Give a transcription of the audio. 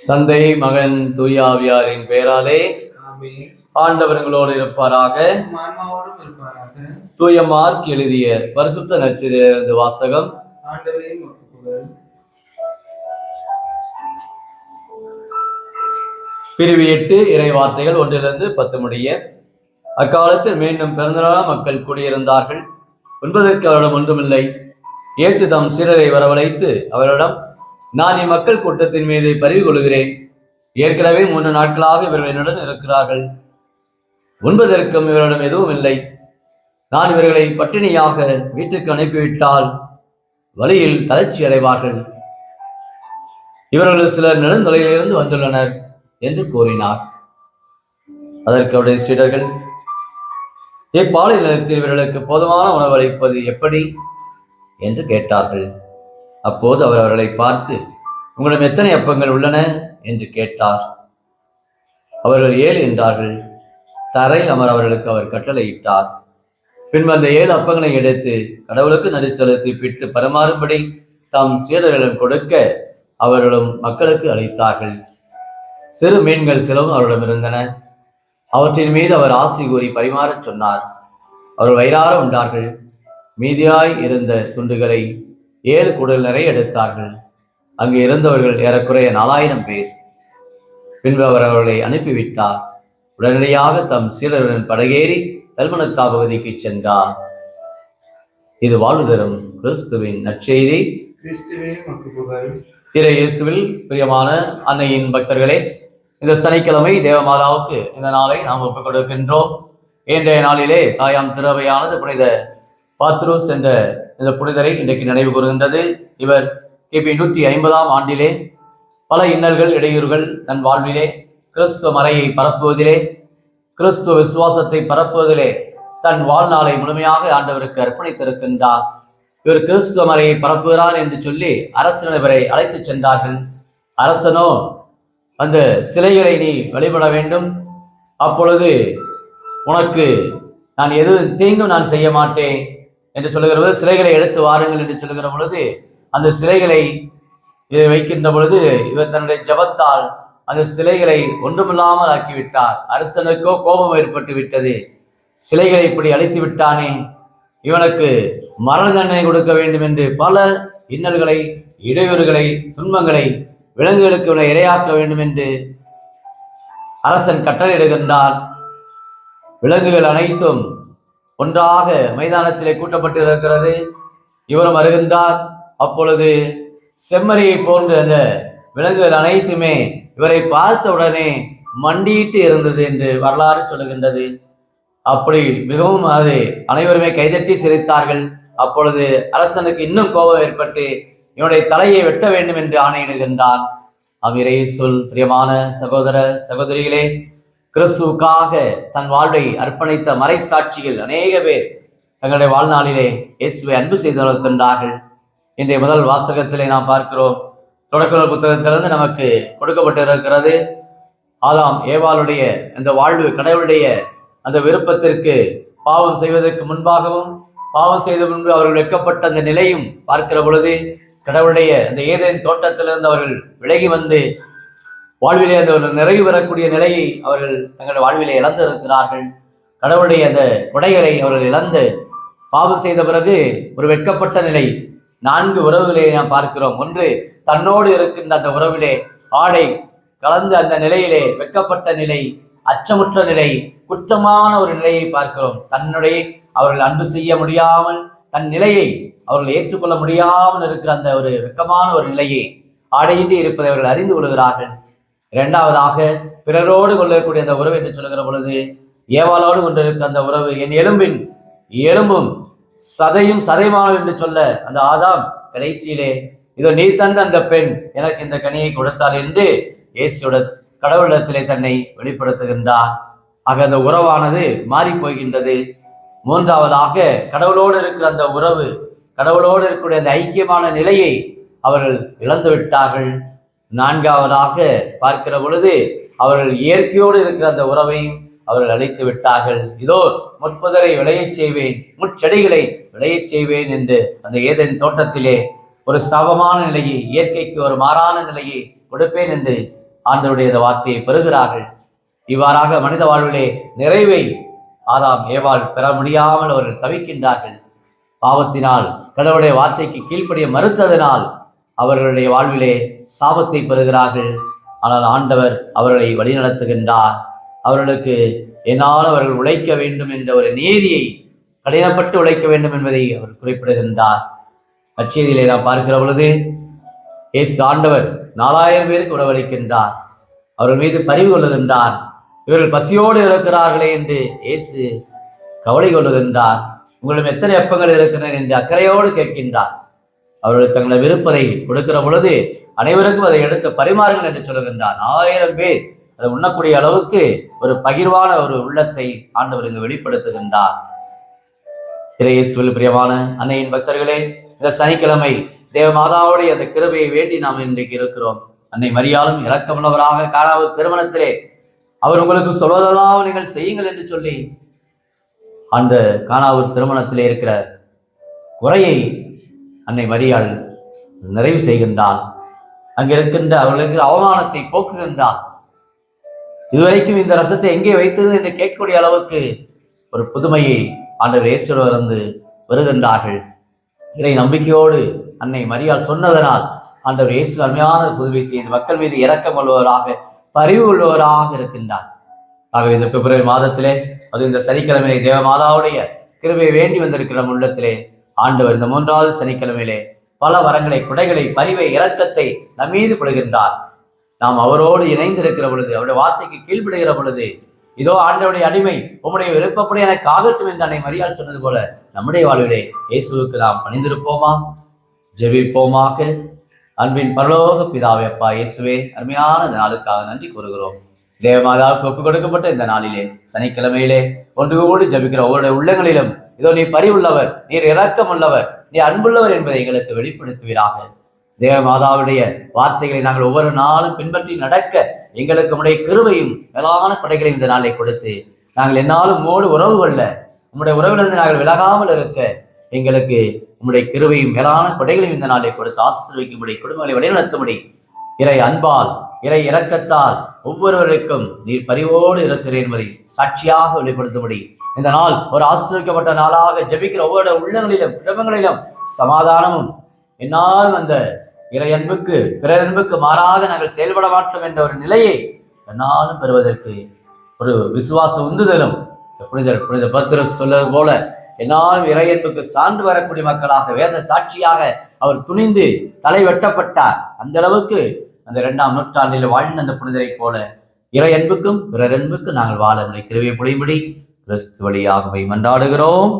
தந்தை மகன் தூயாவியாரின் பெயராலே ஆண்டவர்களோடு இருப்பாராக. தூய மார்க் எழுதிய பரிசுத்த நற்செய்தியிலிருந்து வாசகம். பிரிவு 8 இறை வார்த்தைகள் 1-10 முடிய. அக்காலத்தில் மீண்டும் பிறந்தநாள் மக்கள் கூடியிருந்தார்கள். உண்பதற்கு அவரிடம் ஒன்றுமில்லை. இயேசு தம் சீடரை வரவழைத்து அவரிடம், நான் இம்மக்கள் கூட்டத்தின் மீது பரிவு கொள்கிறேன். ஏற்கனவே 3 நாட்களாக இவர்கள் என்னுடன் இருக்கிறார்கள். உண்பதற்கும் இவரிடம் எதுவும் இல்லை. நான் இவர்களை பட்டினியாக வீட்டுக்கு அனுப்பிவிட்டால் வழியில் தளர்ச்சி அடைவார்கள். இவர்கள் சிலர் நெடுந்தொலையிலிருந்து வந்துள்ளனர் என்று கூறினார். அதற்கு அவருடைய சீடர்கள், இப்பாலை நிலத்தில் இவர்களுக்கு போதுமான உணவு அளிப்பது எப்படி என்று கேட்டார்கள். அப்போது அவர் அவர்களை பார்த்து, உங்களிடம் எத்தனை அப்பங்கள் உள்ளன என்று கேட்டார். அவர்கள் 7 என்றார்கள். தரையில் அமர அவர்களுக்கு அவர் கட்டளையிட்டார். பின்பு அந்த 7 அப்பங்களை எடுத்து கடவுளுக்கு நன்றி செலுத்தி பிட்டு பரமாறும்படி தம் சீடர்களிடம் கொடுக்க அவர்களும் மக்களுக்கு அளித்தார்கள். சிறு மீன்கள் சிலவும் அவரிடம் இருந்தன. அவற்றின் மீது அவர் ஆசி கூறி பரிமாறச் சொன்னார். அவர்கள் வயிறார உண்டார்கள். மீதியாய் இருந்த துண்டுகளை 7 குடல் நிறைய எடுத்தார்கள். அங்கு இருந்தவர்கள் ஏறக்குறைய 4000 பேர். பின்பு அவர் அவர்களை அனுப்பிவிட்டார். உடனடியாக தம் சீடருடன் படகேறி தல்மனத்தா பகுதிக்கு சென்றார். இது வாழ்வு தரும் கிறிஸ்துவின் நற்செய்தி. இறை இயேசுவில் பிரியமான அன்னையின் பக்தர்களே, இந்த சனிக்கிழமை தேவமாதாவுக்கு இந்த நாளை நாம் ஒப்புக் கொடுக்கின்றோம். இன்றைய நாளிலே தாயாம் திருவையானது புனித பாத்ரூஸ் என்ற இந்த புனிதரை இன்றைக்கு நினைவு கூறுகின்றது. இவர் கிபி 150ஆம் ஆண்டிலே பல இன்னல்கள் இடையூறுகள் தன் வாழ்விலே கிறிஸ்துவ மறையை பரப்புவதிலே, கிறிஸ்துவ விசுவாசத்தை பரப்புவதிலே தன் வாழ்நாளை முழுமையாக ஆண்டவருக்கு அர்ப்பணித்திருக்கின்றார். இவர் கிறிஸ்துவ மறையை பரப்புகிறார் என்று சொல்லி அரசன் இவரை அழைத்து சென்றார்கள். அரசனோ, அந்த சிலைகளை நீ வழிபட வேண்டும், அப்பொழுது உனக்கு நான் எது தீங்கும் நான் செய்ய மாட்டேன் என்று சொல்லுகிற பொழுது, சிலைகளை எடுத்து வாருங்கள் என்று சொல்லுகிற பொழுது அந்த சிலைகளை வைக்கின்ற பொழுது இவர் தன்னுடைய ஜபத்தால் அந்த சிலைகளை ஒன்றுமில்லாமல் ஆக்கிவிட்டார். அரசனுக்கோ கோபம் ஏற்பட்டு விட்டது. சிலைகளை இப்படி அழித்து விட்டானே, இவனுக்கு மரண தண்டனை கொடுக்க வேண்டும் என்று பல இன்னல்களை, இடையூறுகளை, துன்பங்களை, விலங்குகளுக்கு இவனை இரையாக்க வேண்டும் என்று அரசன் கட்டளையிடுகின்றான். விலங்குகள் அனைத்தும் ஒன்றாக மைதானத்திலே கூட்டப்பட்டு இருக்கிறது. இவரும் வருகின்றார். அப்பொழுது செம்மறியை போன்ற அந்த விலங்குகள் அனைத்துமே இவரை பார்த்த உடனே மண்டியிட்டு இருந்தது என்று வரலாறு சொல்லுகின்றது. அப்படி மிகவும் அது அனைவருமே கைதட்டி சிரித்தார்கள். அப்பொழுது அரசனுக்கு இன்னும் கோபம் ஏற்பட்டு இவனுடைய தலையை வெட்ட வேண்டும் என்று ஆணையிடுகின்றான். அவ்விறை சொல் பிரியமான சகோதர சகோதரிகளே, கிறிஸ்துவுக்காக தன் வாழ்வை அர்ப்பணித்த மறை சாட்சிகள் அநேக பேர் தங்களுடைய வாழ்நாளிலே இயேசுவை அன்பு செய்து வளர்க்கின்றார்கள். இன்றைய முதல் வாசகத்திலே நாம் பார்க்கிறோம். தொடக்க நூல் புத்தகத்திலிருந்து நமக்கு கொடுக்கப்பட்டிருக்கிறது. ஆதாம் ஏவாளுடைய அந்த வாழ்வு கடவுளுடைய அந்த விருப்பத்திற்கு பாவம் செய்வதற்கு முன்பாகவும் பாவம் செய்த முன்பு அவர்கள் வெட்கப்பட்ட அந்த நிலையும் பார்க்கிற பொழுது, கடவுளுடைய அந்த ஏதேன் தோட்டத்திலிருந்து அவர்கள் விலகி வந்து வாழ்விலே அந்த ஒரு நிறைவு பெறக்கூடிய நிலையை அவர்கள் தங்கள் வாழ்விலே இழந்திருக்கிறார்கள். கடவுளுடைய அந்த கொடைகளை அவர்கள் இழந்து பாவம் செய்த பிறகு ஒரு வெட்கப்பட்ட நிலை 4 உறவுகளை நாம் பார்க்கிறோம். ஒன்று, தன்னோடு இருக்கின்ற அந்த உறவிலே ஆடை கலந்து அந்த நிலையிலே வெட்கப்பட்ட நிலை, அச்சமுற்ற நிலை, குற்றமான ஒரு நிலையை பார்க்கிறோம். தன்னுடைய அவர்கள் அன்பு செய்ய முடியாமல், தன் நிலையை அவர்கள் ஏற்றுக்கொள்ள முடியாமல் இருக்கிற அந்த ஒரு வெட்கமான ஒரு நிலையை, ஆடையின்றி இருப்பதை அவர்கள் அறிந்து கொள்கிறார்கள். 2வதாக, பிறரோடு கொள்ளக்கூடிய அந்த உறவு என்று சொல்லுகிற பொழுது, ஏவாளோடு கொண்டிருக்க அந்த உறவு என் எலும்பின் எலும்பும் சதையும் சதைமானது என்று சொல்ல அந்த ஆதாம் கடைசியிலே, இதோ நீ தந்த அந்த பெண் எனக்கு இந்த கனியை கொடுத்தாள் என்று இயேசுவோட கடவுளிடத்திலே தன்னை வெளிப்படுத்துகின்றார். ஆக அந்த உறவானது மாறி போகின்றது. 3வதாக, கடவுளோடு இருக்கிற அந்த உறவு, கடவுளோடு இருக்கக்கூடிய அந்த ஐக்கியமான நிலையை அவர்கள் இழந்து விட்டார்கள். 4வதாக பார்க்கிற பொழுது, அவர்கள் இயற்கையோடு இருக்கிற அந்த உறவையும் அவர்கள் அழைத்து விட்டார்கள். இதோ முட்புதரை விளையச் செய்வேன், முட்செடிகளை விளையச் செய்வேன் என்று அந்த ஏதேன் தோட்டத்திலே ஒரு சவமான நிலையை, இயற்கைக்கு ஒரு மாறான நிலையை கொடுப்பேன் என்று ஆண்டவருடைய இந்த வார்த்தையை பெறுகிறார்கள். இவ்வாறாக மனித வாழ்விலே நிறைவை ஆதாம் ஏவாள் பெற முடியாமல் அவர்கள் தவிக்கின்றார்கள். பாவத்தினால் கடவுளுடைய வார்த்தைக்கு கீழ்ப்படிய மறுத்ததனால் அவர்களுடைய வாழ்விலே சாபத்தை பெறுகிறார்கள். ஆனால் ஆண்டவர் அவர்களை வழிநடத்துகின்றார். அவர்களுக்கு என்னால் அவர்கள் உழைக்க வேண்டும் என்ற ஒரு நீதியை, கடினப்பட்டு உழைக்க வேண்டும் என்பதை அவர் குறிப்பிடுகின்றார். நற்செய்தியிலே நாம் பார்க்கிற பொழுது இயேசு ஆண்டவர் 4000 பேருக்கு உணவளிக்கின்றார். அவர்கள் மீது பரிவு கொள்ளுகின்றார். இவர்கள் பசியோடு இருக்கிறார்களே என்று இயேசு கவலை கொள்ளுகின்றார். உங்களிடம் எத்தனை அப்பங்கள் இருக்கின்றன என்று அக்கறையோடு கேட்கின்றார். அவர்கள் தங்களை விருப்பதை கொடுக்கிற பொழுது அனைவருக்கும் அதை எடுத்து பரிமாறுங்கள் என்று சொல்லுகின்றார். 1000 பேர் அதை உண்ணக்கூடிய அளவுக்கு ஒரு பகிர்வான ஒரு உள்ளத்தை ஆண்டவர் இங்கு வெளிப்படுத்துகின்றார். இயேசுவில் பிரியமான அன்னையின் பக்தர்களே, இந்த சனிக்கிழமை தேவமாதாவுடைய அந்த கிருபையை வேண்டி நாம் இன்றைக்கு இருக்கிறோம். அன்னை மரியாளும் இரக்கமுள்ளவராக காணாத திருமணத்திலே அவர் உங்களுக்கு சொல்வதெல்லாம் நீங்கள் செய்யுங்கள் என்று சொல்லி அந்த கானாவூர் திருமணத்திலே இருக்கிற குறையை அன்னை மரியாள் நிறைவு செய்கின்றார். அங்கே இருக்கின்ற அவர்களுக்கு அவமானத்தை போக்குகின்றார். இதுவரைக்கும் இந்த ரசத்தை எங்கே வைத்தது என்று கேட்கக்கூடிய அளவுக்கு ஒரு புதுமையை ஆண்டவர் இயேசுவிலிருந்து வருகின்றார்கள். இறை நம்பிக்கையோடு அன்னை மரியாள் சொன்னதனால் ஆண்டவர் இயேசு அருமையான புதுமை செய்து மக்கள் மீது இரக்கம் கொள்வராக, பரிவு கொள்வராக இருக்கின்றார். ஆகவே இந்த பிப்ரவரி மாதத்திலே, அது இந்த சனிக்கிழமையிலே தேவமாதாவுடைய கிருபையை வேண்டி வந்திருக்கிற உள்ளத்திலே ஆண்டவர் இந்த 3வது சனிக்கிழமையிலே பல வரங்களை, குடைகளை, பரிவை, இரக்கத்தை நம் மீது படுகின்றார். நாம் அவரோடு இணைந்திருக்கிற பொழுது, அவருடைய வார்த்தைக்கு கீழ்ப்படுகிற பொழுது, இதோ ஆண்டவருடைய அடிமை உம்முடைய விருப்பப்படி எனக்கு ஆகட்டும் என்று அன்னை மரியாள் சொன்னது போல நம்முடைய வாழ்விலே இயேசுவுக்கு நாம் பணிந்திருப்போமா? ஜெபிப்போமாக. அன்பின் பரலோக பிதாவே, அப்பா இயேசுவே, அருமையான இந்த நாளுக்காக நன்றி கூறுகிறோம். தேவமாதாவுக்கு ஒப்புக் கொடுக்கப்பட்ட இந்த நாளிலே, சனிக்கிழமையிலே ஒன்றுகூடி ஜபிக்கிற ஒவ்வொரு உள்ளங்களிலும் இதோ நீ பரிவுள்ளவர், நீர் இரக்கம் உள்ளவர், நீ அன்புள்ளவர் என்பதை எங்களுக்கு வெளிப்படுத்துவீராக. தேவமாதாவுடைய வார்த்தைகளை நாங்கள் ஒவ்வொரு நாளும் பின்பற்றி நடக்க எங்களுக்கு உம்முடைய கிருபையும் மேலான கொடைகளையும் இந்த நாளை கொடுத்து நாங்கள் என்னாலும் உம்மோடு உறவு கொள்ள, உம்முடைய உறவிலிருந்து நாங்கள் விலகாமல் இருக்க எங்களுக்கு உம்முடைய கிருபையும் மேலான கொடைகளையும் இந்த நாளை கொடுத்து ஆசீர்வதிக்கும்படி, குடும்பங்களை வழிநடத்தும்படி, இறை அன்பால், இறை இரக்கத்தால் ஒவ்வொருவருக்கும் நீர் பரிவோடு இருக்கிறேன் என்பதை சாட்சியாக வெளிப்படுத்தும்படி இந்த நாள் ஒரு ஆசீர்வதிக்கப்பட்ட நாளாக ஜெபிக்கிற ஒவ்வொரு உள்ளங்களிலும், குடும்பங்களிலும் சமாதானமும், என்னாலும் அந்த இறை அன்புக்கு, பிறர் அன்புக்கு மாறாக நாங்கள் செயல்பட மாட்டோம் என்ற ஒரு நிலையை என்னாலும் பெறுவதற்கு ஒரு விசுவாச உந்துதலும், புனித பத்திரஸ் சொல்வது போல என்னாலும் இறை அன்புக்கு சான்று வரக்கூடிய மக்களாக, வேத சாட்சியாக அவர் துணிந்து தலை வெட்டப்பட்டார். அந்த அளவுக்கு அந்த 2ஆம் நூற்றாண்டில் வாழ்ந்த அந்த புனிதரை போல இறை அன்புக்கும் பிறர் அன்புக்கும் நாங்கள் வாழ கிருபை பொழியும்படி கிறிஸ்து வழியாகவே மன்றாடுகிறோம்.